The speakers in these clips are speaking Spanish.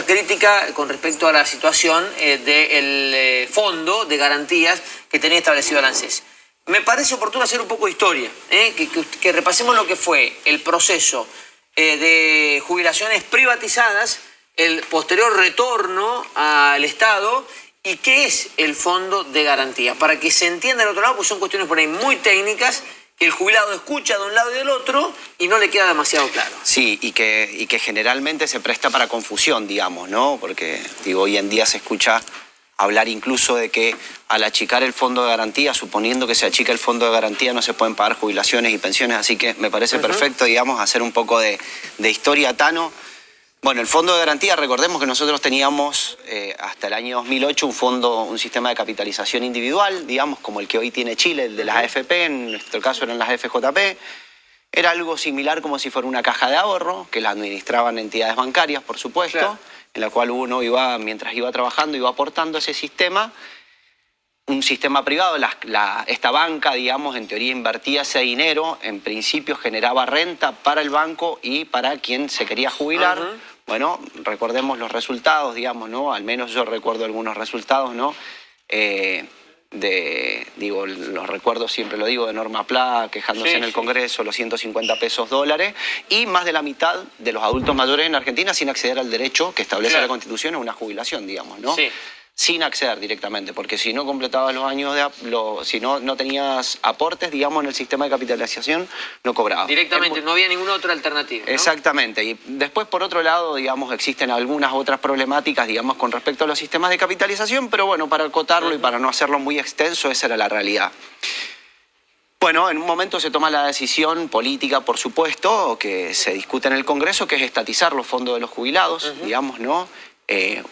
crítica con respecto a la situación del fondo de garantías que tenía establecido el ANSES. Me parece oportuno hacer un poco de historia, que repasemos lo que fue el proceso de jubilaciones privatizadas, el posterior retorno al Estado y qué es el fondo de garantía. Para que se entienda del otro lado, pues son cuestiones por ahí muy técnicas que el jubilado escucha de un lado y del otro y no le queda demasiado claro. Sí, y que generalmente se presta para confusión, digamos, ¿no? Porque digo, hoy en día se escucha hablar incluso de que al achicar el fondo de garantía, suponiendo que se achica el fondo de garantía, no se pueden pagar jubilaciones y pensiones, así que me parece perfecto, digamos, hacer un poco de historia, Tano. Bueno, el fondo de garantía, recordemos que nosotros teníamos hasta el año 2008 un sistema de capitalización individual, digamos, como el que hoy tiene Chile, el de las AFP, en nuestro caso eran las FJP. Era algo similar como si fuera una caja de ahorro, que la administraban entidades bancarias, por supuesto, claro, en la cual uno iba, mientras iba trabajando, iba aportando ese sistema. Un sistema privado, esta banca, digamos, en teoría invertía ese dinero, en principio generaba renta para el banco y para quien se quería jubilar. Bueno, recordemos los resultados, digamos, ¿no? Al menos yo recuerdo algunos resultados, ¿no? Los recuerdos, siempre lo digo, de Norma Pla quejándose en el Congreso, los 150 pesos dólares, y más de la mitad de los adultos mayores en Argentina sin acceder al derecho que establece la Constitución a una jubilación, digamos, ¿no? Sí. Sin acceder directamente, porque si no completabas los años, si no tenías aportes, digamos, en el sistema de capitalización, no cobrabas. Directamente, no había ninguna otra alternativa, ¿no? Exactamente. Y después, por otro lado, digamos, existen algunas otras problemáticas, digamos, con respecto a los sistemas de capitalización, pero bueno, para acotarlo y para no hacerlo muy extenso, esa era la realidad. Bueno, en un momento se toma la decisión política, por supuesto, que se discute en el Congreso, que es estatizar los fondos de los jubilados, digamos, ¿no?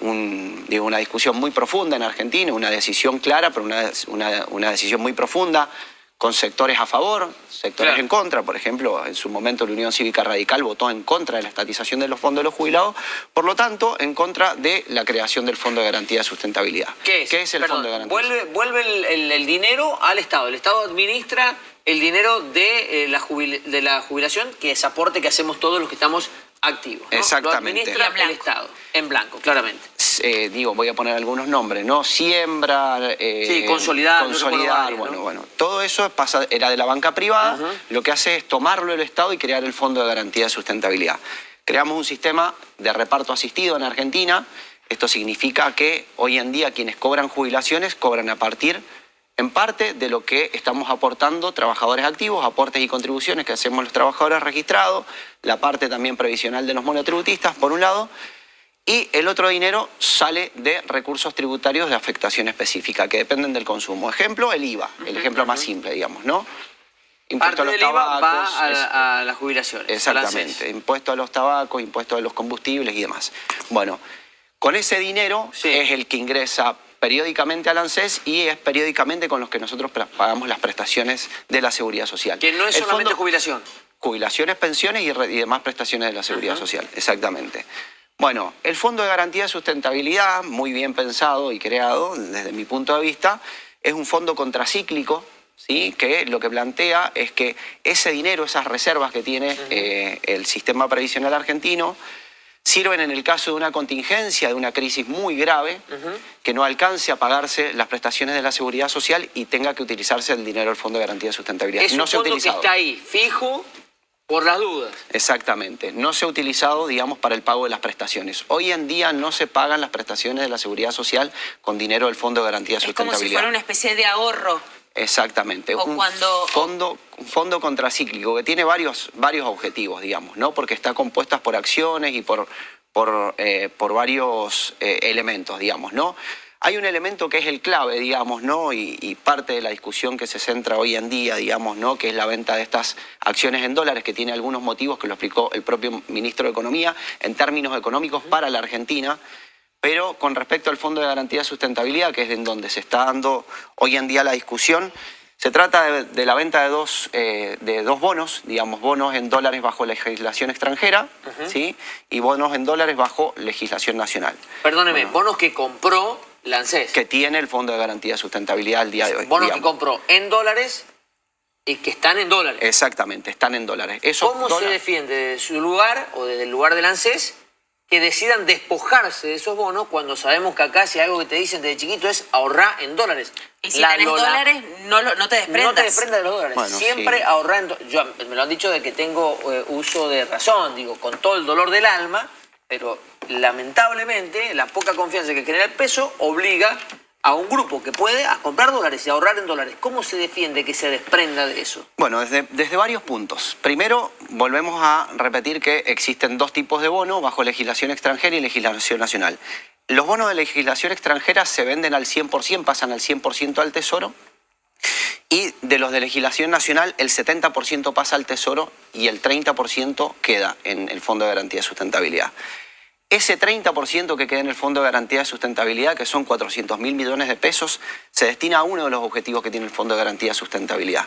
Una discusión muy profunda en Argentina, una decisión clara, pero una decisión muy profunda, con sectores a favor, sectores en contra. Por ejemplo, en su momento la Unión Cívica Radical votó en contra de la estatización de los fondos de los jubilados, por lo tanto, en contra de la creación del Fondo de Garantía de Sustentabilidad. ¿Qué es el Fondo de Garantía? Vuelve el dinero al Estado. El Estado administra el dinero de la jubilación, que es aporte que hacemos todos los que estamos activos, ¿no? Exactamente. Lo administra el Estado, en blanco, claramente. Voy a poner algunos nombres, ¿no? Siembra, consolidar, bueno, todo eso era de la banca privada. Lo que hace es tomarlo el Estado y crear el Fondo de Garantía de Sustentabilidad. Creamos un sistema de reparto asistido en Argentina. Esto significa que hoy en día quienes cobran jubilaciones cobran a partir, en parte, de lo que estamos aportando trabajadores activos, aportes y contribuciones que hacemos los trabajadores registrados, la parte también previsional de los monotributistas, por un lado, y el otro dinero sale de recursos tributarios de afectación específica, que dependen del consumo. Ejemplo, el IVA, el ejemplo más simple, digamos, ¿no? Impuesto a los tabacos, va a las jubilaciones. Exactamente, impuesto a los tabacos, impuesto a los combustibles y demás. Bueno, con ese dinero es el que ingresa periódicamente al ANSES y es periódicamente con los que nosotros pagamos las prestaciones de la Seguridad Social. Que no es solamente jubilación. Jubilaciones, pensiones y demás prestaciones de la Seguridad Social, exactamente. Bueno, el Fondo de Garantía de Sustentabilidad, muy bien pensado y creado, desde mi punto de vista, es un fondo contracíclico, ¿sí? Que lo que plantea es que ese dinero, esas reservas que tiene el sistema previsional argentino, sirven en el caso de una contingencia, de una crisis muy grave, que no alcance a pagarse las prestaciones de la Seguridad Social y tenga que utilizarse el dinero del Fondo de Garantía de Sustentabilidad. Es un fondo que está ahí, fijo, por las dudas. Exactamente. No se ha utilizado, digamos, para el pago de las prestaciones. Hoy en día no se pagan las prestaciones de la Seguridad Social con dinero del Fondo de Garantía de Sustentabilidad. Es como si fuera una especie de ahorro. Exactamente. Un fondo contracíclico que tiene varios objetivos, digamos, ¿no? Porque está compuesta por acciones y por varios elementos, digamos, ¿no? Hay un elemento que es el clave, digamos, ¿no? Y parte de la discusión que se centra hoy en día, digamos, ¿no? Que es la venta de estas acciones en dólares, que tiene algunos motivos que lo explicó el propio ministro de Economía en términos económicos para la Argentina. Pero con respecto al Fondo de Garantía de Sustentabilidad, que es en donde se está dando hoy en día la discusión, se trata de la venta de dos bonos, digamos, bonos en dólares bajo legislación extranjera, ¿sí? Y bonos en dólares bajo legislación nacional. Perdóneme, bonos que compró la ANSES. Que tiene el Fondo de Garantía de Sustentabilidad al día de hoy. Bonos que compró en dólares y que están en dólares. Exactamente, están en dólares. ¿Cómo se defiende desde su lugar o desde el lugar del ANSES que decidan despojarse de esos bonos cuando sabemos que acá si algo que te dicen desde chiquito es ahorrar en dólares. Y si tenés dólares, no te desprendas. No te desprendas de los dólares. Bueno, siempre sí. ahorrar en dólares. Me lo han dicho de que tengo uso de razón, digo, con todo el dolor del alma, pero lamentablemente la poca confianza que genera el peso obliga a un grupo que puede a comprar dólares y ahorrar en dólares. ¿Cómo se defiende que se desprenda de eso? Bueno, desde varios puntos. Primero, volvemos a repetir que existen dos tipos de bonos bajo legislación extranjera y legislación nacional. Los bonos de legislación extranjera se venden al 100%, pasan al 100% al Tesoro. Y de los de legislación nacional, el 70% pasa al Tesoro y el 30% queda en el Fondo de Garantía de Sustentabilidad. Ese 30% que queda en el Fondo de Garantía de Sustentabilidad, que son 400.000 millones de pesos, se destina a uno de los objetivos que tiene el Fondo de Garantía de Sustentabilidad.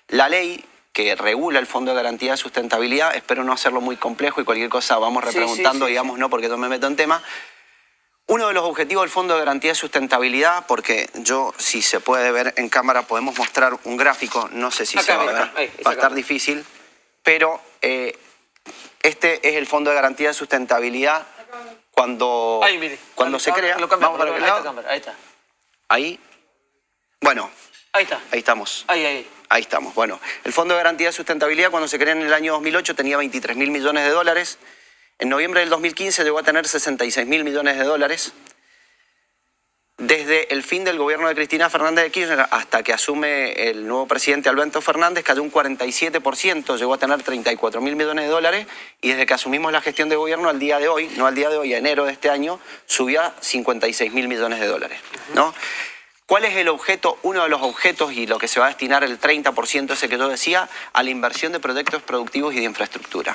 La ley que regula el Fondo de Garantía de Sustentabilidad, espero no hacerlo muy complejo y cualquier cosa vamos repreguntando, digamos, no porque no me meto en tema. Uno de los objetivos del Fondo de Garantía de Sustentabilidad, porque yo, si se puede ver en cámara, podemos mostrar un gráfico, no sé si se va a ver, va a estar difícil, pero este es el Fondo de Garantía de Sustentabilidad cuando se crea. Vamos para aquel lado. Ahí está. Ahí. Bueno. Ahí está. Ahí estamos. Ahí. Ahí estamos. Bueno, el Fondo de Garantía de Sustentabilidad cuando se crea en el año 2008 tenía 23.000 millones de dólares. En noviembre del 2015 llegó a tener 66.000 millones de dólares. Desde el fin del gobierno de Cristina Fernández de Kirchner hasta que asume el nuevo presidente Alberto Fernández cayó un 47%, llegó a tener 34.000 millones de dólares y desde que asumimos la gestión de gobierno al día de hoy, no al día de hoy, a enero de este año, subió a 56.000 millones de dólares, ¿no? ¿Cuál es el objeto? Uno de los objetos y lo que se va a destinar el 30% ese que yo decía, a la inversión de proyectos productivos y de infraestructura.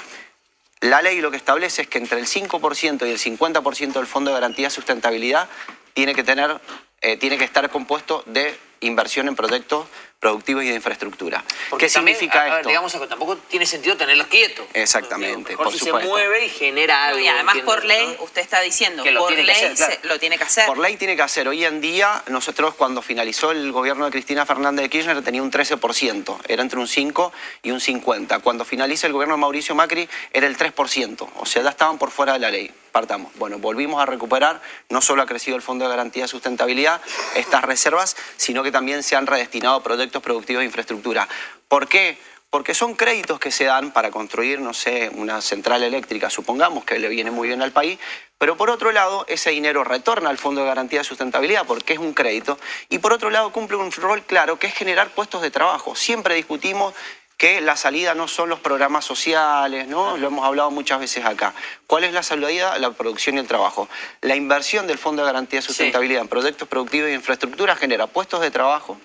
La ley lo que establece es que entre el 5% y el 50% del Fondo de Garantía de Sustentabilidad tiene que estar compuesto de inversión en proyectos productivos y de infraestructura. Porque ¿Qué también, significa esto? Digamos, tampoco tiene sentido tenerlos quietos. Exactamente, Mejor por si supuesto. se mueve y genera algo. Y además por ley, ¿no? usted está diciendo, Que lo por tiene que ley hacer, claro. lo tiene que hacer. Por ley tiene que hacer. Hoy en día, nosotros cuando finalizó el gobierno de Cristina Fernández de Kirchner tenía un 13%, era entre un 5 y un 50%. Cuando finaliza el gobierno de Mauricio Macri era el 3%, o sea, ya estaban por fuera de la ley. Partamos. Bueno, volvimos a recuperar, no solo ha crecido el Fondo de Garantía de Sustentabilidad, estas reservas, sino que también se han redestinado a proyectos productivos de infraestructura. ¿Por qué? Porque son créditos que se dan para construir, no sé, una central eléctrica, supongamos, que le viene muy bien al país, pero por otro lado, ese dinero retorna al Fondo de Garantía de Sustentabilidad porque es un crédito, y por otro lado cumple un rol claro, que es generar puestos de trabajo. Siempre discutimos que la salida no son los programas sociales, ¿no? Lo hemos hablado muchas veces acá. ¿Cuál es la salida? La producción y el trabajo. La inversión del Fondo de Garantía de Sustentabilidad en proyectos productivos y infraestructura genera puestos de trabajo,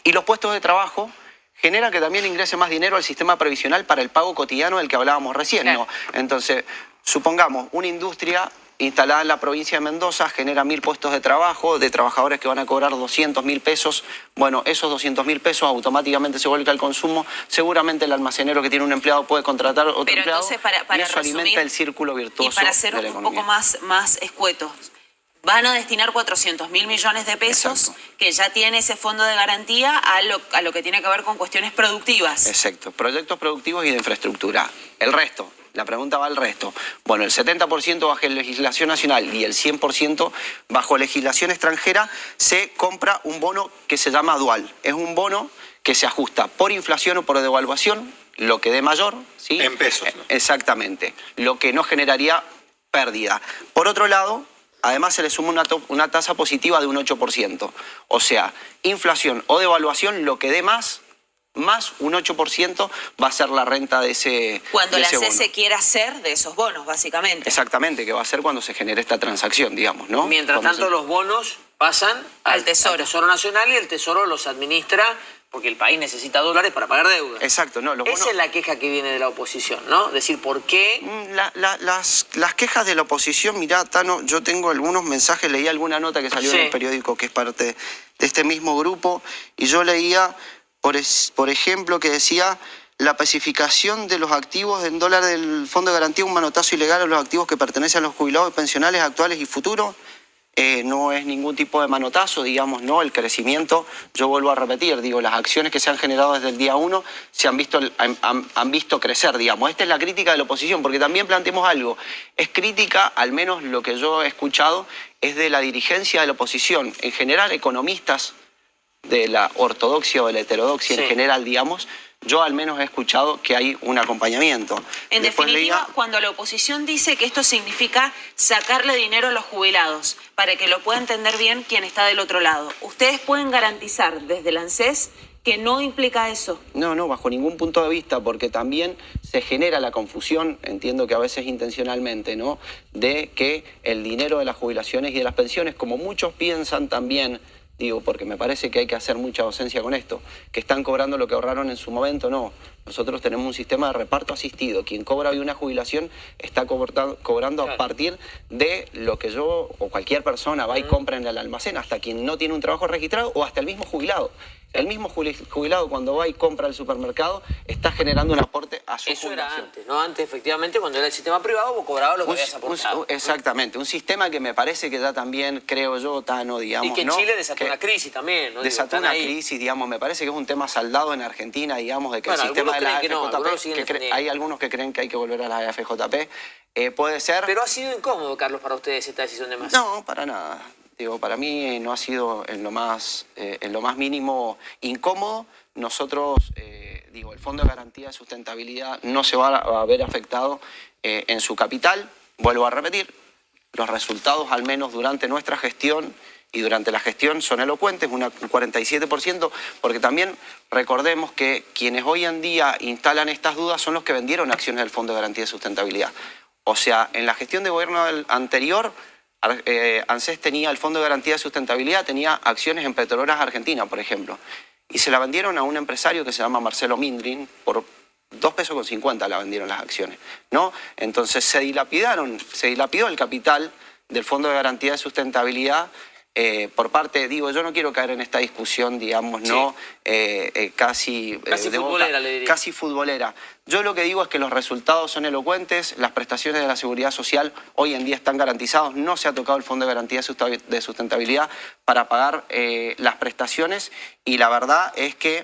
y los puestos de trabajo generan que también ingrese más dinero al sistema previsional para el pago cotidiano del que hablábamos recién, claro. ¿no? Entonces, supongamos, una industria instalada en la provincia de Mendoza genera 1.000 puestos de trabajo, de trabajadores que van a cobrar 200.000 pesos. Bueno, esos 200.000 pesos automáticamente se vuelca al consumo. Seguramente el almacenero que tiene un empleado puede contratar otro Pero empleado. entonces, para y eso resumir, alimenta el círculo virtuoso y para ser de la un economía. poco más escuetos, van a destinar 400.000 millones de pesos, Exacto. que ya tiene ese fondo de garantía a lo que tiene que ver con cuestiones productivas. Exacto, proyectos productivos y de infraestructura. El resto, la pregunta va al resto. Bueno, el 70% bajo legislación nacional y el 100% bajo legislación extranjera se compra un bono que se llama dual. Es un bono que se ajusta por inflación o por devaluación, lo que dé mayor, ¿sí? En pesos, ¿no? Exactamente, lo que no generaría pérdida. Por otro lado, además se le suma una tasa positiva de un 8%. O sea, inflación o devaluación, lo que dé más un 8% va a ser la renta de ese Cuando de la ese bono. CESE quiera hacer de esos bonos, básicamente. Exactamente, que va a ser cuando se genere esta transacción, digamos, ¿no? Mientras Cuando tanto, los bonos pasan Al Tesoro. Nacional y el Tesoro los administra porque el país necesita dólares para pagar deuda. Exacto, no, los bonos... Esa es la queja que viene de la oposición, ¿no? Decir, ¿por qué? Las quejas de la oposición, mirá, Tano, yo tengo algunos mensajes, leí alguna nota que salió en el periódico que es parte de este mismo grupo, y yo leía, por ejemplo, que decía: la pacificación de los activos en dólares del Fondo de Garantía, un manotazo ilegal a los activos que pertenecen a los jubilados y pensionales actuales y futuros. no es ningún tipo de manotazo, digamos, no, el crecimiento, yo vuelvo a repetir, digo, las acciones que se han generado desde el día 1 se han visto crecer, digamos. Esta es la crítica de la oposición, porque también planteemos algo, es crítica, al menos lo que yo he escuchado, es de la dirigencia de la oposición. En general, economistas de la ortodoxia o de la heterodoxia en general, digamos, yo al menos he escuchado que hay un acompañamiento. En definitiva, cuando la oposición dice que esto significa sacarle dinero a los jubilados, para que lo pueda entender bien quien está del otro lado, ¿ustedes pueden garantizar desde el ANSES que no implica eso? No, bajo ningún punto de vista, porque también se genera la confusión, entiendo que a veces intencionalmente, ¿no?, de que el dinero de las jubilaciones y de las pensiones, como muchos piensan también, digo, porque me parece que hay que hacer mucha docencia con esto, que están cobrando lo que ahorraron en su momento, no. Nosotros tenemos un sistema de reparto asistido. Quien cobra hoy una jubilación está cobrando a partir de lo que yo o cualquier persona va y compra en el almacén, hasta quien no tiene un trabajo registrado o hasta el mismo jubilado. El mismo jubilado cuando va y compra al supermercado está generando un aporte a su jubilación. Eso era antes, ¿no? Antes, efectivamente, cuando era el sistema privado, vos cobrabas lo que habías aportado. Exactamente. Un sistema que me parece que ya también, creo yo, Tano, digamos, y que en Chile desató una crisis también, ¿no? Desató una crisis, digamos, me parece que es un tema saldado en Argentina, digamos, de que el sistema de la AFJP, hay algunos que creen que hay que volver a la AFJP, puede ser... Pero ha sido incómodo, Carlos, para ustedes esta decisión de Massa. No, para nada. Digo, para mí no ha sido en lo más mínimo incómodo. Nosotros, digo, el Fondo de Garantía de Sustentabilidad no se va a ver afectado en su capital. Vuelvo a repetir, los resultados, al menos durante nuestra gestión y durante la gestión, son elocuentes, un 47%, porque también recordemos que quienes hoy en día instalan estas dudas son los que vendieron acciones del Fondo de Garantía de Sustentabilidad. O sea, en la gestión de gobierno anterior... ANSES tenía el Fondo de Garantía de Sustentabilidad, tenía acciones en Petroleras Argentina, por ejemplo, y se la vendieron a un empresario que se llama Marcelo Mindrin, por 2,50 pesos la vendieron las acciones, ¿no? Entonces se dilapidó el capital del Fondo de Garantía de Sustentabilidad por parte, digo, yo no quiero caer en esta discusión, digamos, ¿no? Casi futbolera, le diría. Casi futbolera. Yo lo que digo es que los resultados son elocuentes, las prestaciones de la Seguridad Social hoy en día están garantizados, no se ha tocado el Fondo de Garantía de Sustentabilidad para pagar las prestaciones, y la verdad es que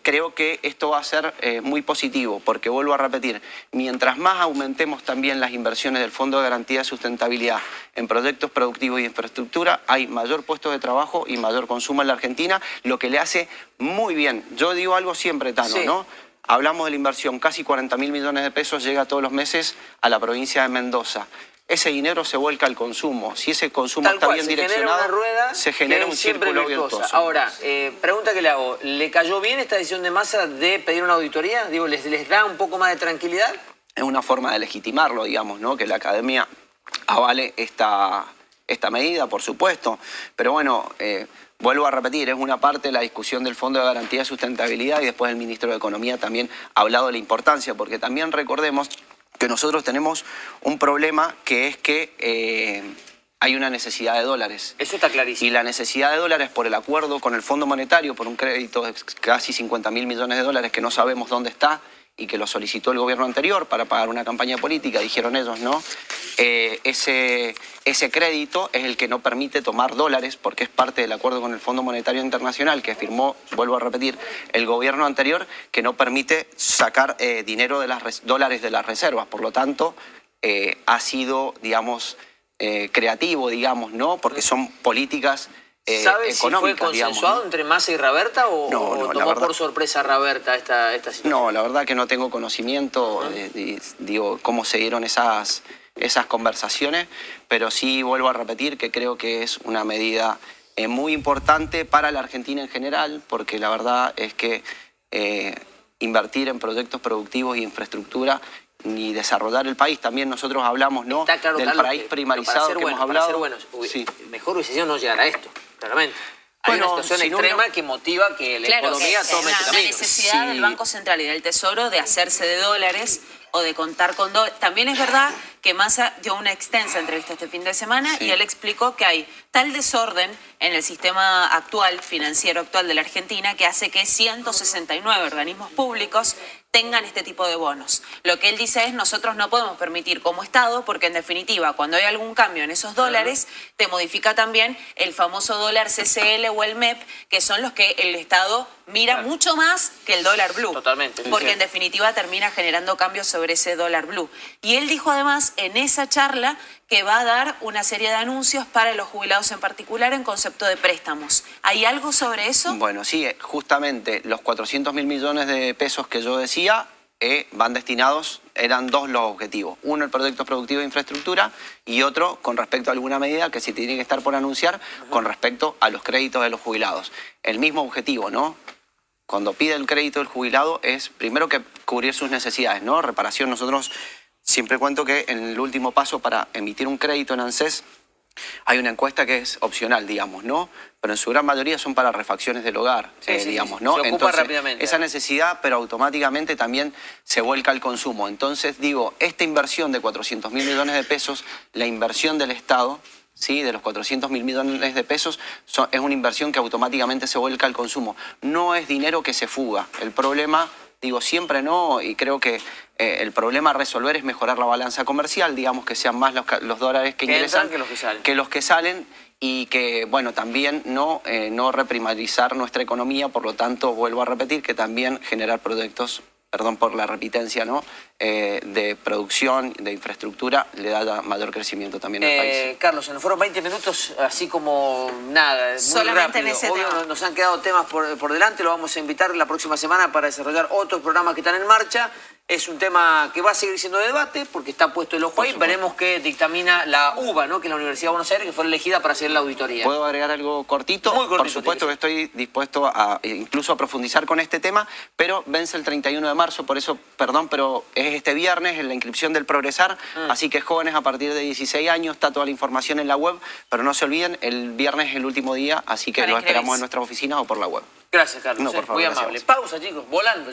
creo que esto va a ser muy positivo, porque vuelvo a repetir, mientras más aumentemos también las inversiones del Fondo de Garantía de Sustentabilidad en proyectos productivos y infraestructura, hay mayor puesto de trabajo y mayor consumo en la Argentina, lo que le hace muy bien. Yo digo algo siempre, Tano, sí, ¿no? Hablamos de la inversión, casi 40.000 millones de pesos llega todos los meses a la provincia de Mendoza. Ese dinero se vuelca al consumo. Si ese consumo está bien direccionado, se genera un círculo virtuoso. Ahora, pregunta que le hago, ¿le cayó bien esta decisión de Massa de pedir una auditoría? Digo, ¿les da un poco más de tranquilidad? Es una forma de legitimarlo, digamos, ¿no? Que la academia avale esta medida, por supuesto. Pero bueno, vuelvo a repetir, es una parte de la discusión del Fondo de Garantía de Sustentabilidad, y después el ministro de Economía también ha hablado de la importancia, porque también recordemos que nosotros tenemos un problema, que es que hay una necesidad de dólares. Eso está clarísimo. Y la necesidad de dólares, por el acuerdo con el Fondo Monetario, por un crédito de casi 50.000 millones de dólares que no sabemos dónde está y que lo solicitó el gobierno anterior para pagar una campaña política, dijeron ellos, ¿no? Ese crédito es el que no permite tomar dólares, porque es parte del acuerdo con el Fondo Monetario Internacional que firmó, vuelvo a repetir, el gobierno anterior, que no permite sacar dinero de dólares de las reservas. Por lo tanto, ha sido, digamos, creativo, digamos, ¿no? Porque son políticas ¿Sabes si fue consensuado, digamos, entre Massa y Raberta o tomó por sorpresa a Raberta esta situación? No, la verdad que no tengo conocimiento digo, cómo se dieron esas conversaciones, pero sí vuelvo a repetir que creo que es una medida muy importante para la Argentina en general, porque la verdad es que invertir en proyectos productivos y infraestructura y desarrollar el país, también nosotros hablamos, ¿no? Está claro, del Carlos, país primarizado que hemos hablado. Para ser buenos, sí. Mejor hubiese sido no llegar a esto, claramente. Hay una situación extrema que motiva que la economía tome este camino. La necesidad del Banco Central y del Tesoro de hacerse de dólares o de contar con dólares. También es verdad que Massa dio una extensa entrevista este fin de semana y él explicó que hay tal desorden en el sistema actual, financiero actual de la Argentina, que hace que 169 organismos públicos tengan este tipo de bonos. Lo que él dice es, nosotros no podemos permitir como Estado, porque en definitiva, cuando hay algún cambio en esos dólares, te modifica también el famoso dólar CCL o el MEP, que son los que el Estado mira mucho más que el dólar blue. Totalmente. Porque en definitiva termina generando cambios sobre ese dólar blue. Y él dijo además en esa charla que va a dar una serie de anuncios para los jubilados en particular en concepto de préstamos. ¿Hay algo sobre eso? Bueno, sí, justamente los 400.000 millones de pesos que yo decía van destinados, eran dos los objetivos. Uno, el proyecto productivo de infraestructura, y otro, con respecto a alguna medida que se tiene que estar por anunciar, con respecto a los créditos de los jubilados. El mismo objetivo, ¿no? Cuando pide el crédito del jubilado es primero que cubrir sus necesidades, ¿no? Reparación. Nosotros siempre cuento que en el último paso para emitir un crédito en ANSES hay una encuesta que es opcional, digamos, ¿no? Pero en su gran mayoría son para refacciones del hogar, digamos, ¿no? Se ocupa Entonces, rápidamente. esa necesidad, pero automáticamente también se vuelca al consumo. Entonces, digo, esta inversión de 400.000 millones de pesos, la inversión del Estado, ¿sí? De los 400.000 millones de pesos, es una inversión que automáticamente se vuelca al consumo. No es dinero que se fuga. El problema, digo, siempre no, y creo que el problema a resolver es mejorar la balanza comercial, digamos, que sean más los dólares que ingresan que los que salen, y que, bueno, también no reprimarizar nuestra economía, por lo tanto, vuelvo a repetir, que también generar proyectos, perdón por la repitencia, ¿no? De producción, de infraestructura, le da mayor crecimiento también al país. Carlos, se nos fueron 20 minutos así como nada, muy solamente rápido. en ese Obvio, tema. nos han quedado temas por delante, lo vamos a invitar la próxima semana para desarrollar otros programas que están en marcha. Es un tema que va a seguir siendo de debate porque está puesto el ojo ahí. Veremos qué dictamina la UBA, ¿no? Que es la Universidad de Buenos Aires, que fue elegida para hacer la auditoría. ¿Puedo agregar algo cortito? Muy cortito. Por supuesto que estoy dispuesto a incluso a profundizar con este tema, pero vence el 31 de marzo, por eso, perdón, pero es este viernes en la inscripción del Progresar, así que jóvenes a partir de 16 años, está toda la información en la web, pero no se olviden, el viernes es el último día, así que lo esperamos en nuestras oficinas o por la web. Gracias, Carlos. No, por favor, muy gracias. amable. Pausa, chicos, volando.